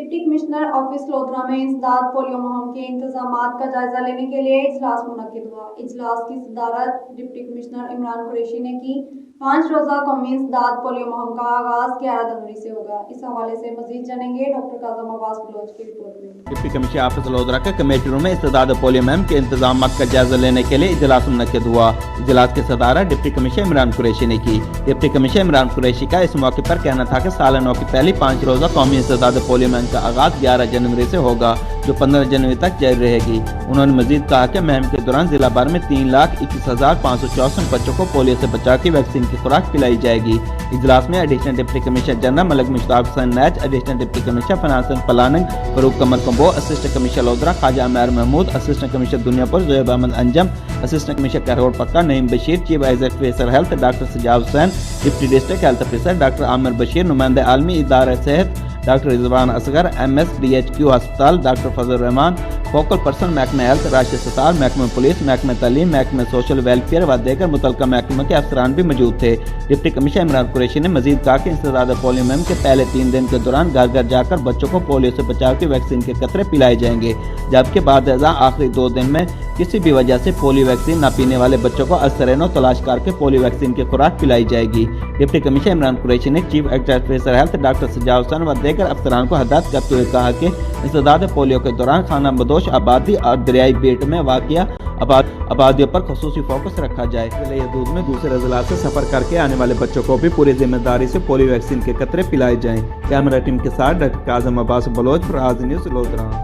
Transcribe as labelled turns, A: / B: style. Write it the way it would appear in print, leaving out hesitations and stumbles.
A: Deputy commissioner office lodhra में इंसदाद polio मुहिम के इंतजामात का जायजा लेने के लिए इजलास मुनक्किद हुआ। इजलास की सदारत डिप्टी कमिश्नर इमरान कुरैशी ने की। 5 रोज़ा कौमी इंसदाद पोलियो मुहिम का आगाज 11 जनवरी से होगा। इस हवाले से मजीद जानेंगे डॉक्टर काज़म अब्बास बलोच की रिपोर्ट में।
B: डिप्टी कमिश्नर ऑफिस लोधरा के कमेटी रूम में इंसदाद पोलियो मुहिम के इंतजाम का जायजा लेने के लिए इजलास मुनक्किद हुआ। इजलास की सदारत डिप्टी कमिश्नर इमरान कुरैशी ने की। डिप्टी कमिश्नर इमरान कुरैशी का इस मौके पर कहना था कि साल नौ की पहली 5 रोज़ा कौमी इंसदाद पोलियो मुहिम का आगाज 11 जनवरी से होगा, जो 15 जनवरी तक जारी रहेगी। उन्होंने मजीद कहा कि मुहिम के दौरान जिला भर में 3,21,564 बच्चों को पोलियो से बचाव की वैक्सीन की खुराक पिलाई जाएगी। इजलास में additional deputy commissioner general Malik Mushtaq Hussain Naich, additional deputy commissioner finance and planning Farooq Qamar Kamboh, assistant commissioner Lodhran Khawaja Aamir Mahmood, assistant commissioner Dunyapur Zoaib Ahmad Anjum, assistant commissioner Karor Pacca Naeem Bashir, chief executive health doctor Sajjad Hussain, deputy district health officer doctor Aamir Bashir, नुमाइंदे आलमी इदारा सेहत डॉक्टर रिजवान असगर, MSDHQ अस्पताल doctor Fazal Rehman, focal person महकमा हेल्थ राशिद सत्तार, महकमा police, महकमा तालीम, महकमा सोशल वेलफेयर व दीगर मुतल्लिका महकमा के अफसरान भी मौजूद थे। डिप्टी कमिश्नर इमरान कुरैशी ने मजीद कहा कि इंसदाद पोलियो मुहिम के पहले 3 दिन के दौरान घर घर जाकर बच्चों को पोलियो से बचाव की वैक्सीन के कतरे पिलाए जाएंगे, जबकि बाद आखिरी 2 दिन में किसी भी वजह से पोलियो वैक्सीन न पीने वाले बच्चों को अस्तरेनो तलाश करके पोलियो वैक्सीन की खुराक पिलाई जाएगी। डिप्टी कमिश्नर इमरान कुरैशी ने chief executive health doctor Sajjad Hussain व दीगर अफसरान को हदायत करते हुए कहा कि इंसदाद पोलियो के दौरान खाना बदोश आबादी और दरियाई बेट में वाक़िया आबादियों पर खसूसी फोकस रखा जाए। दूध में दूसरे जिला से सफर करके आने वाले बच्चों को भी पूरी जिम्मेदारी से पोलियो वैक्सीन के कतरे पिलाए जाएं। कैमरा टीम के साथ डॉक्टर काज़म अब्बास बलोच, आज न्यूज़ लोधरा।